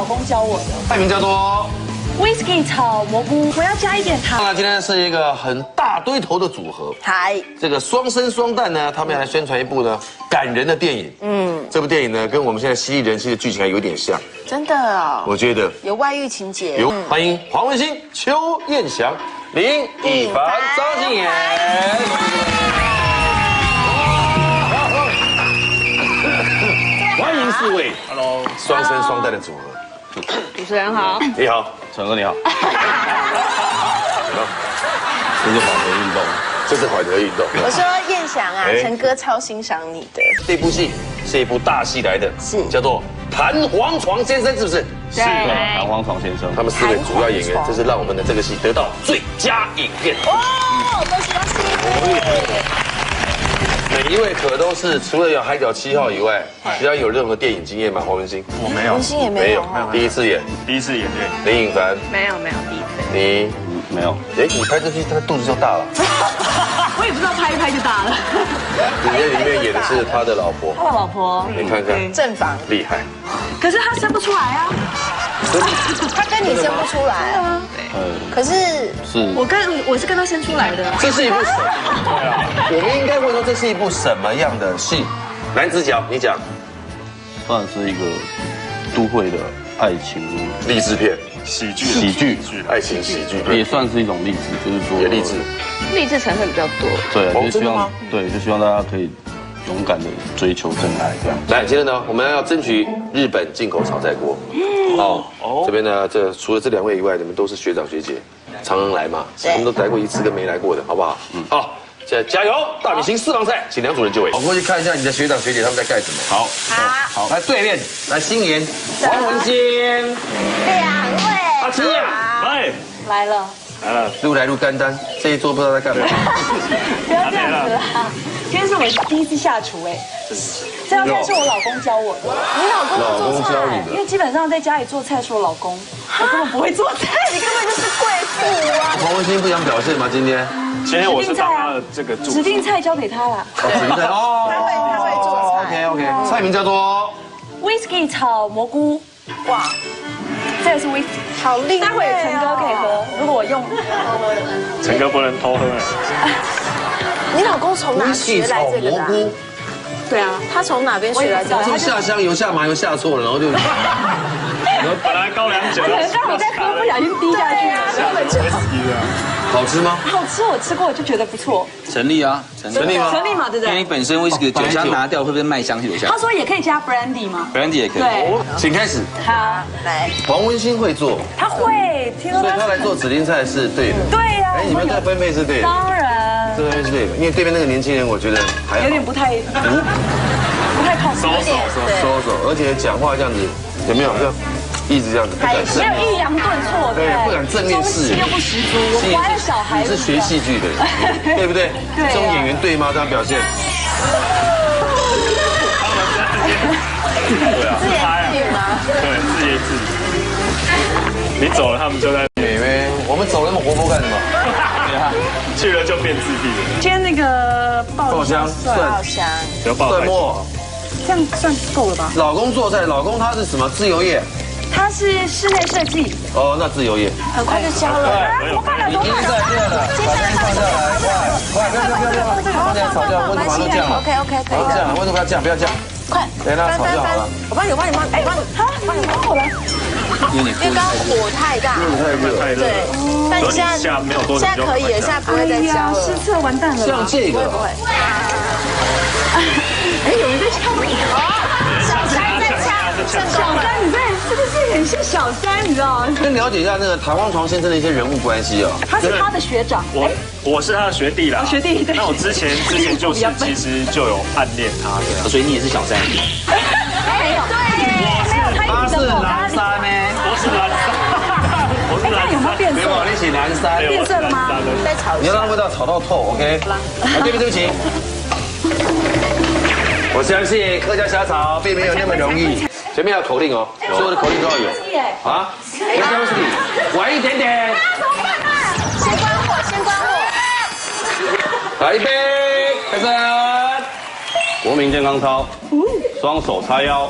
公教我的。菜名叫做 Whisky 炒蘑菇，我要加一点糖。那今天是一个很大堆头的组合。嗨，这个双生双旦呢，他们要来宣传一部呢感人的电影。这部电影呢跟我们现在犀利人妻的剧情还有点像。真的哦，我觉得有外遇情节。有。欢迎黄文兴、邱彦祥、林以凡、张敬言。欢迎四位 ，Hello， 双生双旦的组合。主持人好，你好，陈哥你好。这是缓和运动，这是缓和运动。我说彦祥啊，陈哥超欣赏你的。这部戏是一部大戏来的，是叫做《弹簧床先生》，是不是？是的，弹簧床先生。他们4位主要演员，这是让我们的这个戏得到最佳影片。哦，恭喜恭喜！每一位可都是除了有《海角7号》以外，只要有任何电影经验吗？黄文兴，我没有，文心也没有，第一次演。第一次演电影，林颖凡，没有第一次。你没有。哎，你拍这戏，他肚子就大了。我也不知道拍一拍就大了。里面演的是他的老婆，他的老婆，你看看，正房，厉害。可是他生不出来啊。他跟你生不出来啊。可是是我是跟他生出来的。这是一部什么？我们应该问说这是一部什么样的戏？男主角，你讲。算是一个都会的爱情励志片、喜剧、爱情喜剧片，也算是一种励志，就是说也励志。励志成分比较多。对，就希真的吗望就希望大家可以勇敢的追求真爱这样。来，今天呢，我们要争取日本进口炒菜锅。这边呢，除了这2位以外，你们都是学长学姐，常常来嘛，他们都来过一次跟没来过的，好不好？好，现在加油！大米型私房菜，请梁主任就位。我过去看一下你的学长学姐他们在干什么。好，来对面，来新年，黄文兴、2位，阿七啊，来了，路来路干单，这一桌不知道在干嘛。不要这样子啦。今天是我第一次下厨哎，这道菜是我老公教我的。你老公教你的。因为基本上在家里做菜是我老公，我根本不会做菜，你根本就是贵妇啊！黄文兴不想表现吗？今天我是当他的这个指定菜交给他了。他会做菜。OK， 菜名叫做 Whisky 炒蘑菇，哇，这个是 Whisky， 好厉害！待会陈哥可以喝，如果我用，陈哥不能偷喝。你老公从哪学来这个的？对啊，他从哪边学来这个？就下香油下麻油下错了，然后就。本来高粱酒，可能刚好在喝，不小心滴下去了，根本就好吃吗？好吃，我吃过，我就觉得不错。成立啊，成立吗？成立嘛，对不对？因为你本身whisky 的酒香拿掉，会不会麦香留下来他说也可以加 brandy 吗 ？brandy 也可以。对，请开始。好，来。黄文兴会做，他会，听说所以他来做指定菜是对的。对呀，哎，你们这分配是对的。当然，这分配是对的，因为对面那个年轻人，我觉得还有点不太靠谱，收，而且讲话这样子有没有？就一直这样子，不敢正没有抑扬顿挫，对，不敢正面示人，又不十足。我怀了小孩，你是学戏剧的人，对不对？对，这种演员对吗？这样表现。对啊，自言自语吗？对，自言自语。你走了，他们就在。妹妹，我们走那么活泼干什么？去了就变自闭了。今天那个爆香爆香，蒜末，这样算够了吧？老公做菜，老公他是什么？自由业。他是室内设计。哦，那自由业。很快就交了。我快了，已经在这了，把这放下来，快，不要，放下来炒掉，温度马上降了。OK，可以这样，温度不要降，不要降。快，等它炒就好了。我帮你，帮你，我来。因为刚刚火太大，太热。对，但你现在可以了，现在不会再焦了。失策完蛋了。像这个。不会。哎，有人在敲你。小三在敲。小三，你在是不是很像小三？你知道吗？先了解一下那个弹簧床先生的一些人物关系哦。他是他的学长。我是他的学弟啦。学弟对。那我之前就是其实就有暗恋他的。所以你也是小三。没有，对，没有，他是蓝山呢。我是蓝山。我是蓝山。有没有变色？没有，你写蓝山。变色了吗？在炒。你要让味道炒到透 ，OK？ 对不起。我相信客家小炒并没有那么容易。前面要口令哦，所有的口令都要有。啊，不要死，晚一点点。先关火，先关火。来一杯，开始。国民健康操，双手叉腰，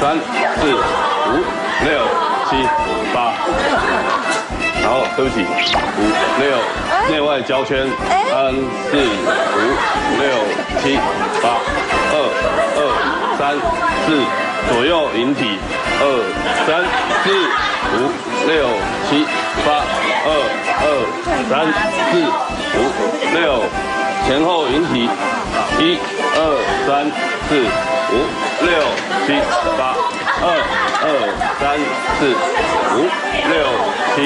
3、4、5、6、7、8。然后对不起，5、6，内外交圈，3、4、5、6、7、8，2、3、4，左右引体，2、3、4、5、6、7、8，2、3、4、5、6，前后引体，1、2、3、4、5、6、7、8，2、3、4、5、6、7。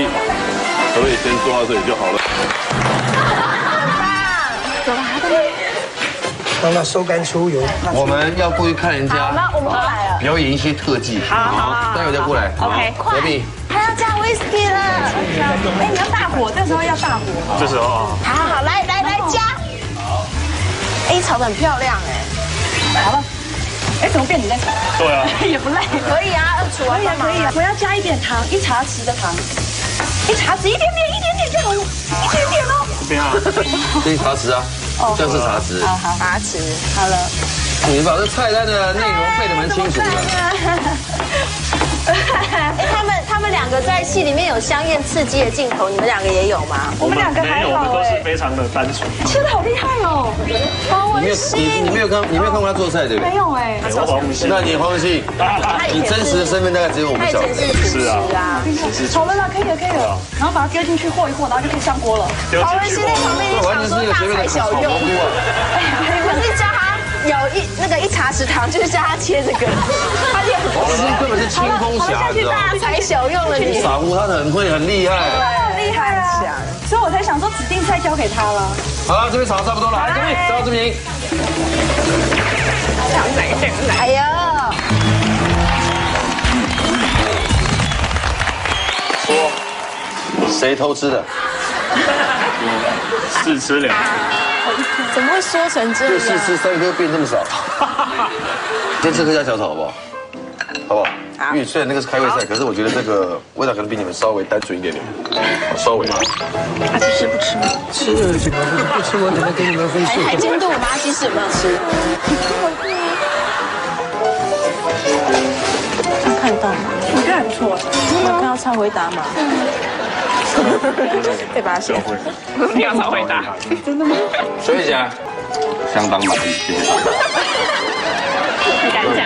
可不可以先做到这里就好了？让它收干出油。我们要过去看人家那我们过来了。表演一些特技。好，待会再过来。 OK，隔壁。还要加 whisky 了。哎，你要大火，这时候要大火。这时候啊，好，来加。哎，炒得很漂亮哎。好了。哎，怎么变你在炒？对啊，也不累。可以啊，煮完干嘛？可以啊。我要加一点糖，1茶匙的糖。1茶匙，一点点就好了，一点点哦。这边啊，这是茶匙啊，这是茶匙。好，茶匙。好了。你把这菜单的内容背得蛮清楚的。哎，他们两个在戏里面有香艳刺激的镜头，你们两个也有吗？我们两个还没有，我们好都是哎。非常的单纯。切的好厉害哦。黄文信你没有看过他做菜对不对？没有哎。我黄文信，那你黄文信，你真实的身份大概只有我们他以晓得。前是厨师啊。好了啦，可以了。然后把它丢进去和一和，然后就可以上锅了。黄文信在旁边就完全想说大是一个随便的材小用炒蘑，菇啊！不是叫他有1茶匙糖，就是叫他切这个，他也黄文信根本是清风侠，知道吗？大材小用了你。傻乎他很会，很厉害。很厉害啊！所以我才想说指定菜交给他了。好了，这边炒差不多了，来，这边赵志明。哎呦，说谁偷吃的？试吃2颗。怎么会说成这就样？试吃3颗变这么少。先吃客家小炒好不好？好不好？因为虽然那个是开胃菜，可是我觉得这个味道可能比你们稍微单纯一点点，稍微。阿基师不吃吗？吃了怎么不吃？我怎么给你们分数？海鲜度，我们阿基师有没有吃？看到吗？我觉得还不错。有看到超回答吗？被发现。你要常回答。所以讲，相当满意，谢谢。你敢讲？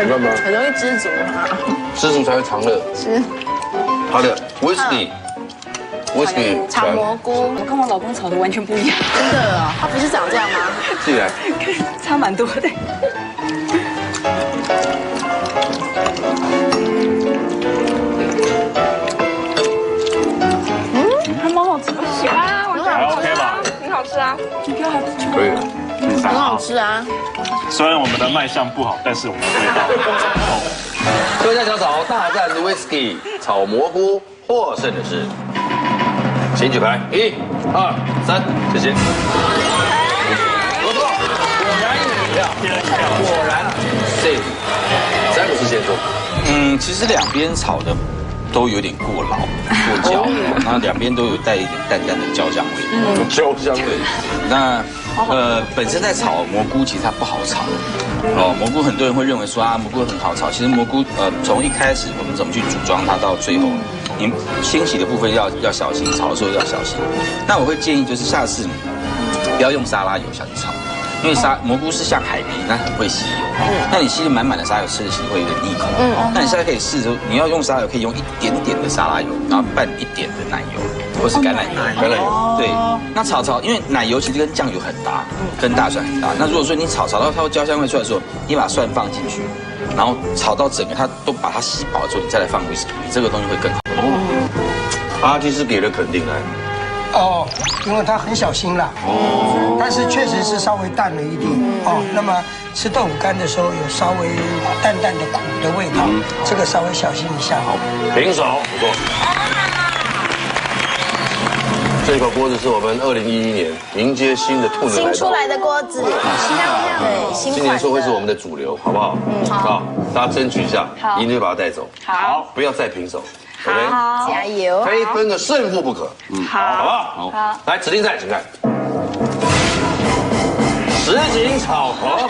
你看吗？很容易知足啊。知足才会常乐。是。好的 ，whisky，炒蘑菇，我跟我老公炒的完全不一样，真的哦，他不是长这样吗？自己来。差蛮多的。还蛮好吃的，喜欢啊，我觉还 OK 吧？很好吃啊，你觉得好吃？可以。很好吃啊。虽然我们的卖相不好，但是我们的味道客家小炒大战 whisky 炒蘑菇，获胜的是，请举牌，1、2、3，谢谢。不错，果然饮料，果然 safe，詹姆斯先说。其实两边炒的都有点过老、过焦，然后两边都有带一点淡淡的焦酱味。焦香味。那本身在炒蘑菇，其实它不好炒。蘑菇很多人会认为说啊，蘑菇很好炒。其实蘑菇从一开始我们怎么去组装它，到最后你清洗的部分要小心，炒的时候要小心。那我会建议就是下次不要用沙拉油下去炒。因为蘑菇是像海绵，它很会吸油。那你吸了满满的沙油，吃的其实会有点腻口。那你现在可以试着，你要用沙拉油，可以用一点点的沙拉油，然后拌一点的奶油，或是橄榄油。橄榄油。对，那炒，因为奶油其实跟酱油很搭，跟大蒜很搭。那如果说你炒到它焦香味出来的时候，你把蒜放进去，然后炒到整个它都把它吸饱之后，你再来放威士忌，这个东西会更好。阿基师给了肯定来。哦，因为他很小心啦。哦。但是确实是稍微淡了一点。哦，那么吃豆腐干的时候有稍微淡淡的苦的味道，这个稍微小心一下。好，平手，不错。这口锅子是我们2011年迎接新的兔年新出来的锅子，对，新款今年说会是我们的主流，好不好？好，大家争取一下，赢就把它带走。好，不要再平手。OK，加油！非分个胜负不可。好，好不好？好，来指定赛，请看。什锦炒河粉，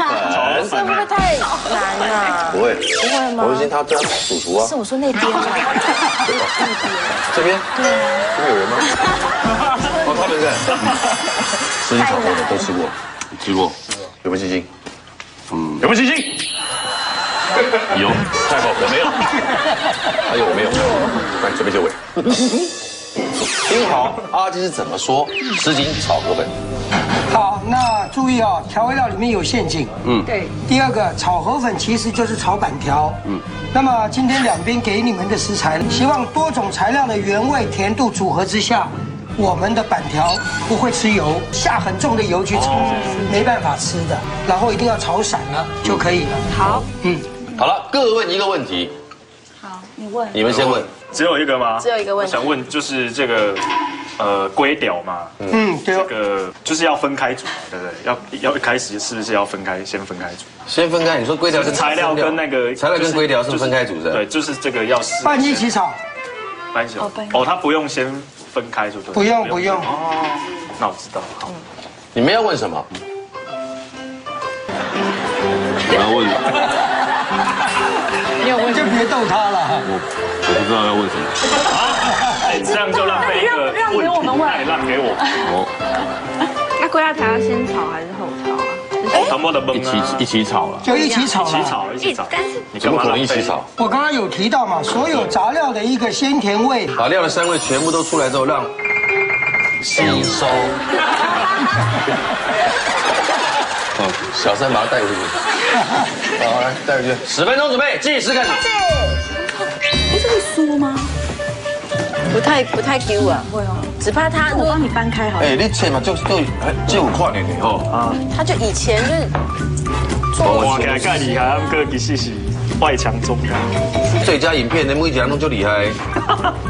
这会不会太难啊？不会，不会吗？王文新他这样主厨啊。是我说那边吗？这边？对，这边有人吗？哦，他们在。什锦炒河粉都吃过，吃过，有没有信心？有没有信心？有，太好，我没有。还有我没有？来，准备就位。听好，阿基是怎么说什锦炒河粉？好，那注意哦，调味料里面有陷阱。对，第二个，炒河粉其实就是炒板条。那么今天两边给你们的食材，希望多种材料的原味甜度组合之下，我们的板条不会吃油，下很重的油去炒，没办法吃的。然后一定要炒散了就可以了。好，好了，各问一个问题，好，你问。你们先问。只有一个吗？只有一个问题我想问就是这个，龟屌嘛，对这个就是要分开煮嘛，对不对？要一开始是不是要先分开煮？先分开，你说龟条就是材料跟那个材料跟龟条是分开煮的。对，就是这个要是拌一起炒。拌一起哦，它不用先分开就对。不用。哦，那我知道。好，你们要问什么？我要问。我就别逗他了。我不知道要问什么。哎，这样就浪费一个让给我们问，让给我。那龟辣条要先炒还是后炒啊？全部的焖一起炒了。就一起炒了。一起炒。但是你怎么可能一起炒？我刚刚有提到嘛，所有杂料的一个鲜甜味，把料的膻味全部都出来之后，让吸收。小三把它带回去。好，来带回去。10分钟准备，计时开始。哎，这会缩吗？不太 Q 啊，会哦，只怕它我帮你搬开好了。哎，你切嘛就有看的呢吼。它就以前就是哇，起来盖厉害，他们哥其实是外强中干。最佳影片的每一集都就厉害，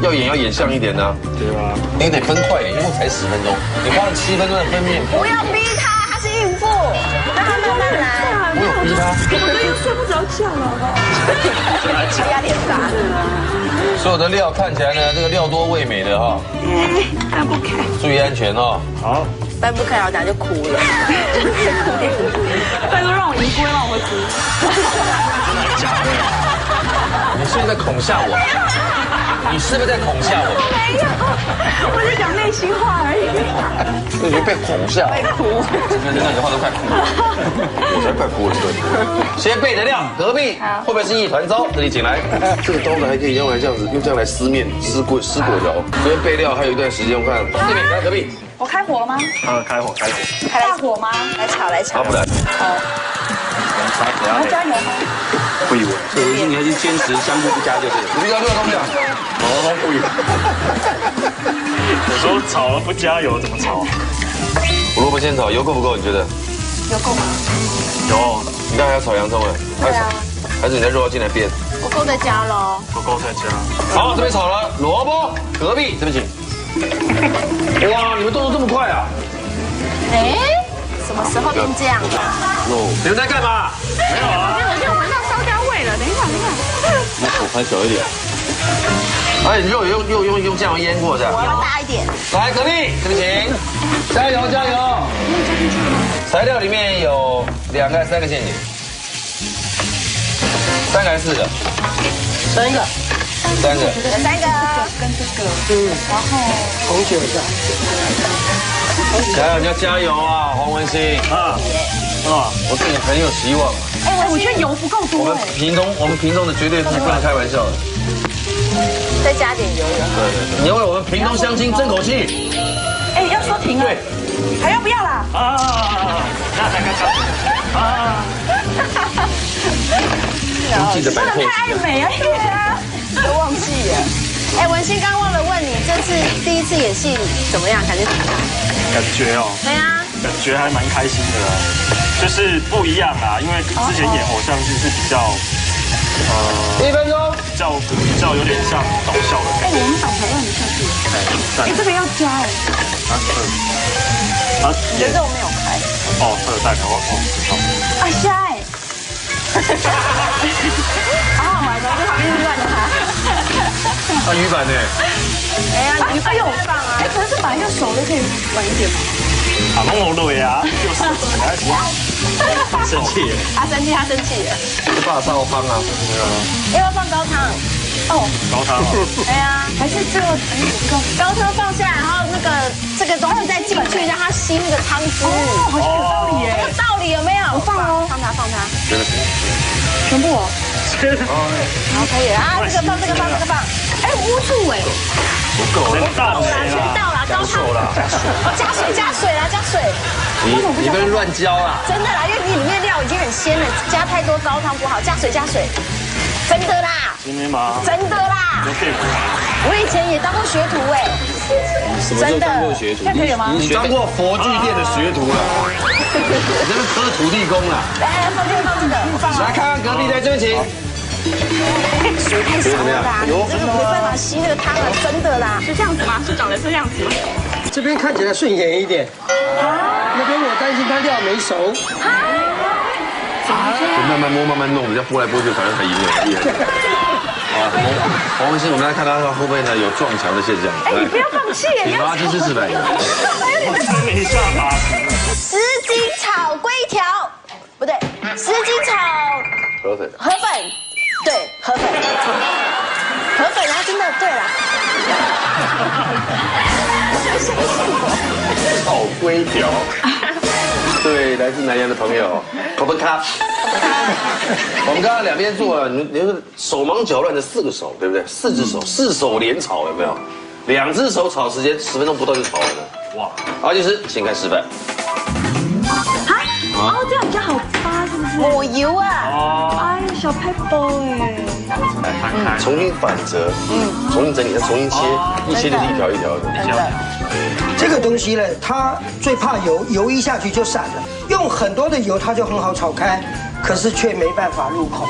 要演像一点呢。对吧？你得分快点，因为才10分钟，你花了7分钟在分面。不要逼他，他是孕妇，让他慢慢来。我有逼他。我都又睡不着觉了，好不好？压力很大。所有的料看起来呢，这个料多味美的哈。搬不开。注意安全哦。好，搬不开，我等下就哭了。拜托让我移归吗？我会哭。你是不是在恐吓我？你是不是在恐吓我？没有，我在讲内心话而已。你就被恐吓，被哭，那你的话都快哭了，我才快哭了，对。先备的料，隔壁会不会是一团糟？这里请来，这个刀子还可以用来这样子，用这样来撕面、撕果条。这边备料还有一段时间，我看这边来隔壁。我开火了吗？开火。大火吗？来炒。好，不来。好。你要加油吗？不以为。所以你还是坚持香菇不加就对了。不要不要不要。哦，不以为。有时候炒了不加油怎么炒？胡萝卜先炒，油够不够？你觉得？有够吗？有，你待会还要炒洋葱哎？对啊，还是你的肉要进来煸？不够再加喽。不够再加。好，这边炒了萝卜，隔壁这边请。哇，你们动作这么快啊！哎，什么时候变这样的？你们在干嘛？没有啊。我就闻到烧焦味了，等一下。那火开小一点。哎，你肉用酱油腌过的。我要大一点。来，隔壁这边请，加油加油！材料里面有2个、3个陷阱，3个还是4个？3个。3个。有3个。跟这个，然后红酒的。加油，你要加油啊，黄文兴！我对你很有希望。哎，我觉得油不够多哎。我们屏东的绝对是不能开玩笑的。再加点油。对，你要为我们屏东乡亲争口气。哎，要说停了。对。还要不要啦？那才开始。记得摆 pose。太爱美啊，对啊。都忘记了。哎，文心刚忘了问你，这次第一次演戏怎么样？感觉怎么样？感觉哦。对啊。感觉还蛮开心的啦，就是不一样啦，因为之前演偶像剧是比较1分钟。比较有点像搞笑的感觉。我们板条让你下去。这个要加哎。你的肉没有开。哦，这个代表哦，啊虾哎，好好玩的，在旁边乱它。鱼板呢？哎呀，你哎呦放啊！哎，可是本来就熟的，可以晚一点吗？啊，弄我累啊，就是生气。他生气，他生气了。大烧汤啊，要不要放高汤？哦，高汤啊。哎呀，还是这个高汤放下来，然后这个东西再进去，让它吸那个汤汁。哦，好像有道理耶。有道理有没有？我放哦，放它。全部哦。好，可以啊，这个放。哎，乌醋哎。不够，到了，高汤加水。你不能乱浇啊！真的啦，因为你里面料已经很鲜了，加太多高汤不好，加水。真的啦。今天吗？真的啦。我以前也当过学徒哎。什么时候当过学徒？这可以吗？你当过佛具店的学徒了，你这是磕土地公了。来，放这个，来看看隔壁的这位请。水太少了啦，你这个没办法吸那个汤了，真的啦。是这样子吗？是长得这样子吗？这边看起来顺眼一点，那边我担心它料没熟。慢慢摸，慢慢弄，人家拨来拨去，反正很赢了，厉害。好，黄文兴，我们来看他会不会呢有撞墙的现象。哎，你不要放弃耶！你麻鸡试试呗。没下巴。什锦炒龟条，不对，什锦炒河粉。对，河粉，啊，真的对了。炒龟条。对，来自南洋的朋友，口本卡。我们刚刚两边做了，你是手忙脚乱的4个手，对不对？4只手，4手连炒，有没有？2只手炒时间10分钟不到就炒完了。哇！好，技师，请开示范。哦，这样比较好发，是不是？抹油啊！哎呀，小 pepper 哎。重新反折，重新整理，再重新切，一切就是一条一条的。这个东西呢，它最怕油，油一下去就散了。用很多的油，它就很好炒开，可是却没办法入口，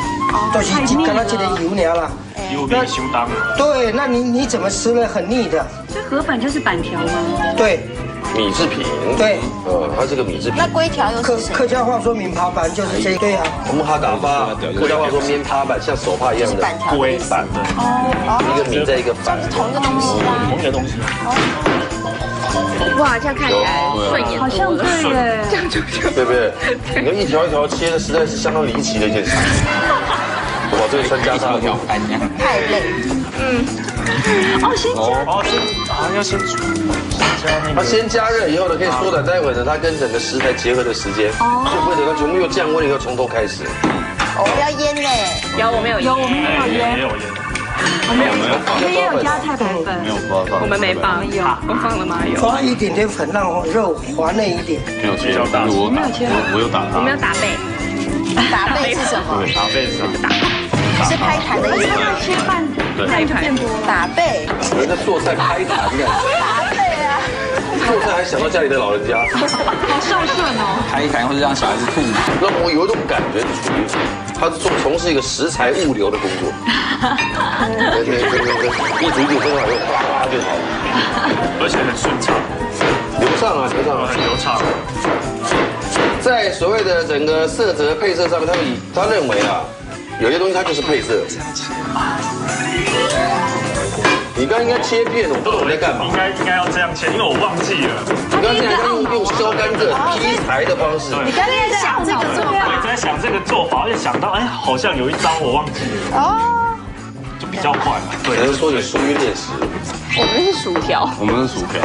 都是刚刚这点油娘了。油变修当。对，那你怎么吃呢？很腻的。这河粉就是板条吗？对。米制品。对。它是个米制品。那龟条又是客家话说面趴板就是这对啊。我们哈嘎巴，客家话说面趴板，像手帕一样的龟板。一个米在一个板。同一个东西啊。同一个东西。哇，这样看起来顺眼，好像对耶，这样就对不对？你看一条一条切的，实在是相当离奇的一件事。我把这个穿加上条，太累。哦，先要先煮，它先加热以后呢，可以缩短待会呢它跟整个食材结合的时间，就不会等到全部又降温以后从头开始。哦，要腌呢。有我没有有，我们没有腌，也有腌。也有加太白粉，没有放，我们没放，我放了吗？有。抓一点点粉，让肉滑嫩一点。没有切，我有打他，我没有打背。打背是什么？打背是什么？是拍弹的意思吗？切半，拍盘。打背。人家做菜拍弹的，打背啊！做菜还想到家里的老人家，好孝顺哦。开一开或者让小孩子吐。那我有一种感觉，属于他从事一个食材物流的工作。对，一煮一煮蒸好又哗就好了，而且很顺畅，流畅啊，很流畅。在所谓的整个色泽配色上面，他认为啊，有些东西它就是配色。你刚应该切片，我不懂你在干嘛。应该要这样切，因为我忘记了。你刚才用削甘蔗劈柴的方式。你刚刚在想这个做法，我在想这个做法，而且想到好像有一招我忘记了。哦，就比较快嘛。对，只能说你疏于练习。我们是薯条，我们是薯条。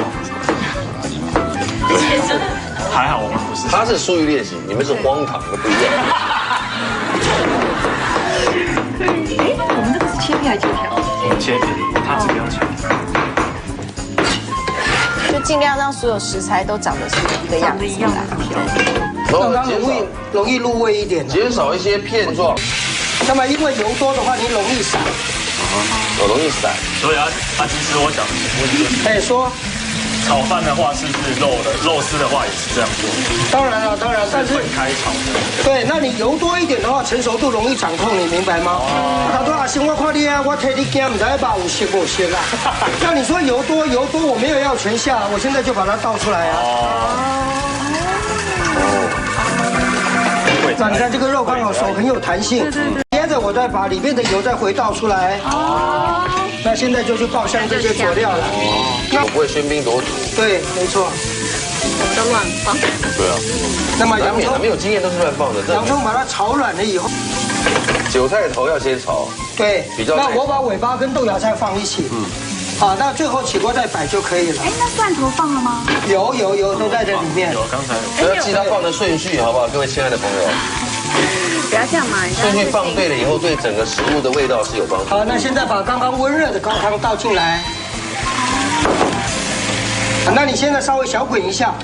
还好我们不是。他是疏于练习，你们是荒唐的不一样。我们这个是切片还是切条？我们切片，他这个要切。就尽量让所有食材都长得是一个样子一样的让它容易入味一点，减少一些片状。那么因为油多的话，你容易散。我容易散。所以其实我想问一个，可以说，炒饭的话是不是肉丝的话也是这样做？当然了，当然，但是分开炒的。对，那你油多一点的话，成熟度容易掌控，你明白吗？他说阿星，我看你啊，我替你惊，唔知把有熟不熟啊？那你说油多，我没有要全下，我现在就把它倒出来啊。那你看这个肉刚好熟，很有弹性。接着我再把里面的油再回倒出来。那现在就去爆香这些佐料了。我不会喧宾夺主。对，没错。我们都乱放。对啊。那么洋葱没有经验都是乱放的。洋葱把它炒软了以后，韭菜头要先炒。对。比较。那我把尾巴跟豆芽菜放一起。好，那最后起锅再摆就可以了。哎，那蒜头放了吗？有，都在这里面。有，刚才有。不要记它放的顺序，好不好，各位亲爱的朋友？不要这样嘛，顺序放对了以后，对整个食物的味道是有帮助。好，那现在把刚刚温热的高汤倒进来。那你现在稍微小滚一下，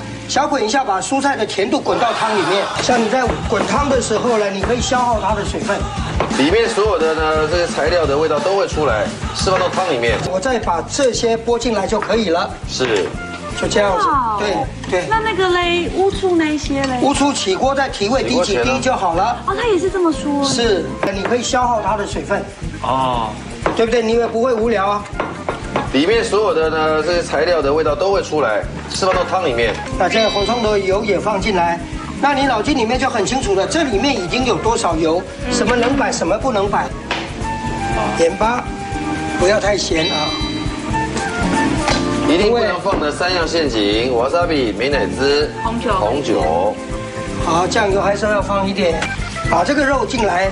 把蔬菜的甜度滚到汤里面。像你在滚汤的时候呢，你可以消耗它的水分。里面所有的呢这些材料的味道都会出来，释放到汤里面。我再把这些拨进来就可以了。是。就这样子。对。那个嘞，乌醋那些嘞？乌醋起锅再提味滴几滴就好了。哦，他也是这么说。是，你可以消耗它的水分。哦。对不对？你也不会无聊啊。里面所有的呢这些材料的味道都会出来，释放到汤里面。那这个红葱头油也放进来，那你脑筋里面就很清楚了，这里面已经有多少油，什么能摆，什么不能摆。盐巴不要太咸啊。一定不能放的3样陷阱：wasabi、美乃滋、红酒。好，酱油还是要放一点。把这个肉进来。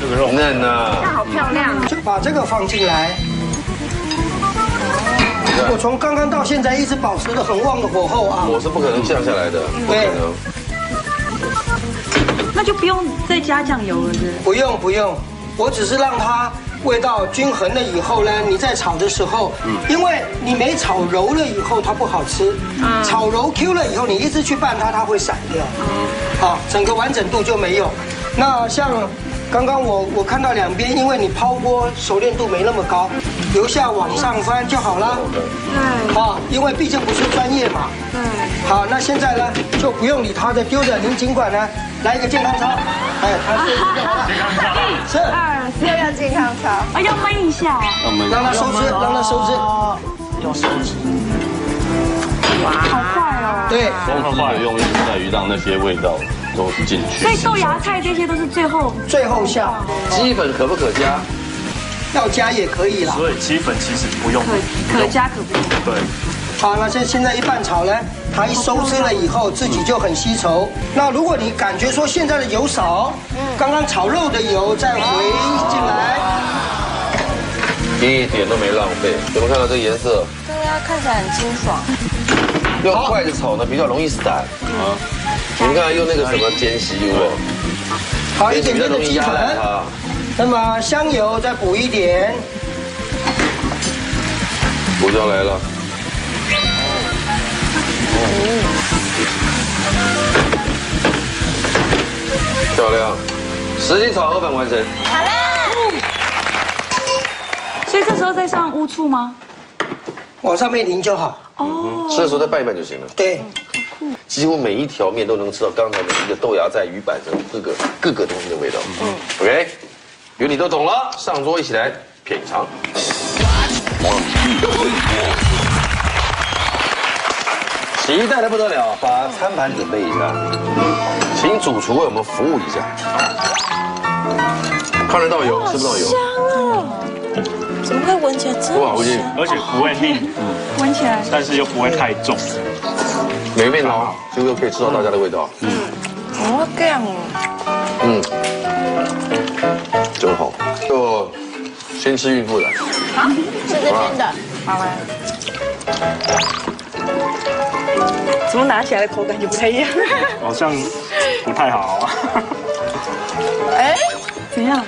这个肉嫩啊！那好漂亮啊！就把这个放进来。我从刚刚到现在一直保持着很旺的火候啊。我是不可能降下来的，不可能。那就不用再加酱油了，是？不用，我只是让它味道均衡了以后呢，你在炒的时候，因为你没炒柔了以后它不好吃，炒柔 Q 了以后你一直去拌它，它会散掉，好，整个完整度就没有。那像刚刚我看到两边，因为你抛锅熟练度没那么高，由下往上翻就好了。对。好，因为毕竟不是专业嘛。对。好，那现在呢就不用理它的，丢着，您尽管呢来一个健康操。哎，它是1、2、3，又要健康操。啊，要焖一下。让它收汁，让它收汁。要收汁。哇，好快哦。对。收汁的用意在于让那些味道都进去。所以豆芽菜这些都是最后下。鸡粉可不可加？要加也可以啦。所以鸡粉其实不用。可加可不用。对。好，那现在一拌炒呢，它一收汁了以后，自己就很稀稠。那如果你感觉说现在的油少，刚刚炒肉的油再回进来，一点都没浪费。有没有看到这个颜色？对啊，看起来很清爽。用筷子炒呢比较容易散啊。你们看用那个什么煎洗有没有？好，一点点的鸡粉。那么香油再补一点。胡椒来了。漂亮，10斤炒河粉完成。好了。所以这时候再上乌醋吗？往上面淋就好。哦。吃的时候再拌一拌就行了。对。几乎每一条面都能吃到刚才的一个豆芽在鱼板上各个东西的味道。OK， 原理都懂了，上桌一起来品尝。期待的不得了，把餐盘准备一下，请主厨为我们服务一下。看得到油，吃不到油。香哦！怎么会闻起来这么香？而且不会腻，闻起来，但是又不会太重。每个面条几乎都可以吃到大家的味道。哦，这样哦。真好。就先吃孕妇的。好，是这边的。好来。怎么拿起来的口感就不太一样？好像不太好啊。哎，怎样？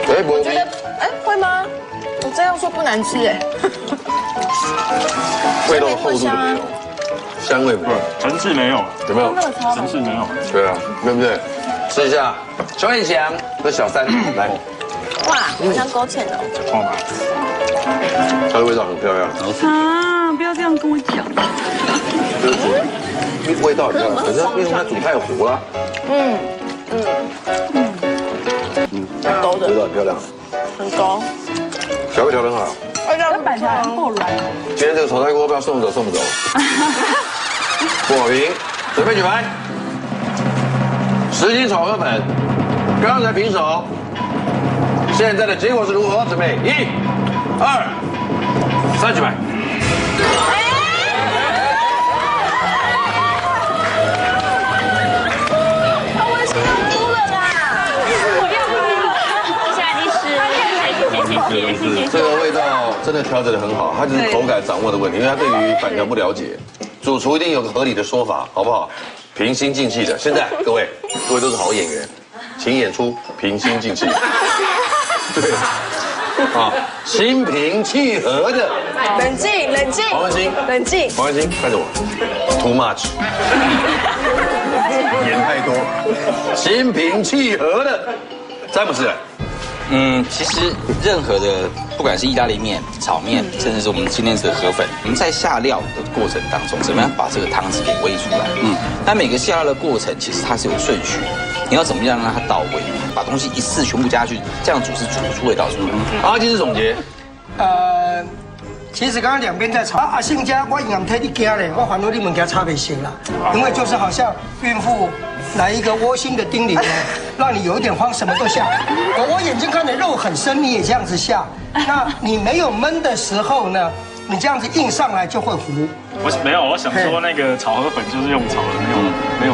哎，我觉得，哎，会吗？我这样说不难吃哎。味道厚度怎么样？香味没有？层次没有，有没有？层次没有。对啊，对不对？吃一下，小燕翔和小三来。哇，好像勾芡哦。好吧。它的味道很漂亮。啊，不要这样跟我讲。味道很漂亮，可是为什么它煮太糊了？勾的，味道很漂亮，很勾，调味调得很好。这板条很够软。今天这个炒菜锅不知道送不走。火平，准备举牌。10斤炒河粉，刚才平手，现在的结果是如何？准备1、2、3，举牌。这个味道真的调整得很好，它就是口感掌握的问题，因为它对于板条不了解，主厨一定有个合理的说法，好不好？平心静气的。现在各位都是好演员，请演出平心静气。对，啊，心平气和的。冷静，冷静。黄文兴，冷静。黄文兴，看着我 ，too much， 演太多，心平气和的，詹姆斯。其实任何的，不管是意大利面、炒面，甚至是我们今天的河粉，我们在下料的过程当中，怎么样把这个汤汁给煨出来？那每个下料的过程其实它是有顺序，你要怎么样让它到位，把东西一次全部加去，这样煮是煮不出味道出来。阿基师总结，其实刚刚两边在吵，阿信家我营养太你惊嘞，我反正你们家差别行啦，因为就是好像孕妇来一个窝心的叮咛，让你有一点慌，什么都下。我眼睛看的肉很深，你也这样子下，那你没有焖的时候呢，你这样子硬上来就会糊。我想说那个炒河粉就是用炒的，没有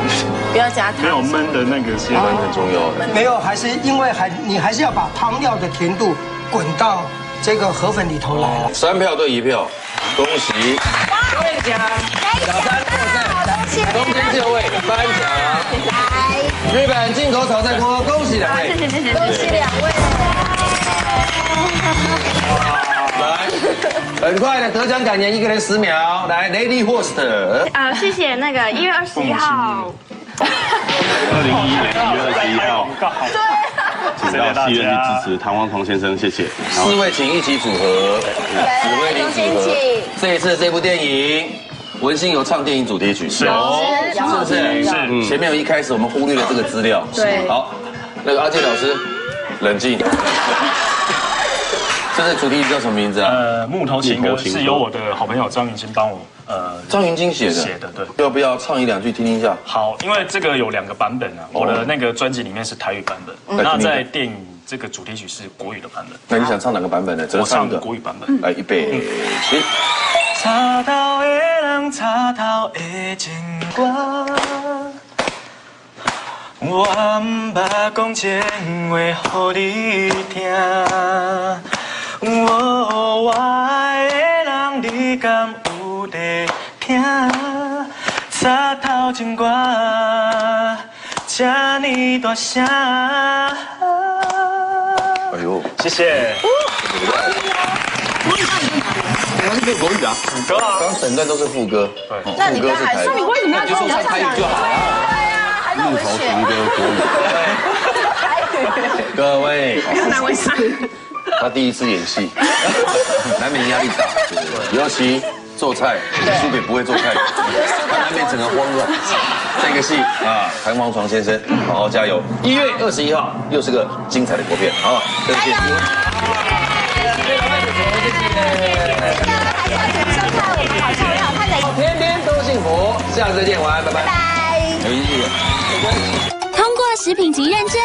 不要加糖，没有焖的那个些很重要的。没有，还是因为你还是要把汤料的甜度滚到这个河粉里头来。3票对1票，恭喜！兑奖，小三获胜，中间6位颁奖。日本进口炒菜锅，恭喜2位，恭喜2位。来，很快的得奖感言，一个人10秒。来 ，Lady Host。谢谢那个1月21号。2011年1月21号，请到戏院去支持唐王彤先生，谢谢。 4位请一起组合，指挥领组合。这一次这部电影，文心有唱电影主题曲，是不是？是。前面有一开始我们忽略了这个资料。对。好，那个阿健老师，冷静。这个主题曲叫什么名字啊？木头情歌是由我的好朋友张云清帮我张云京写的，对。要不要唱1、2句听听一下？好，因为这个有2个版本啊，我的那个专辑里面是台语版本，那在电影这个主题曲是国语的版本。那你想唱哪个版本呢？我唱国语版本。来，预备，起。插头的人，插头的情歌，我唔捌讲真话予你听。我爱的人，你敢有在听？插头情歌，这呢大声。哎呦，谢谢。刚是国语啊，副歌啊，刚整段都是副歌，对。那你刚才说你为什么要就说唱台语就好了。对呀，还让我们选。木头情歌国语。各位，难为情。他第1次演戏，难免压力大，尤其做菜输给不会做菜，他难免整个慌乱。这个戏啊，弹簧床先生，好好加油！1月21号又是个精彩的国片，好，谢谢。天天都幸福，下次再见，晚安，拜拜。拜拜。有意义。通过食品级认证，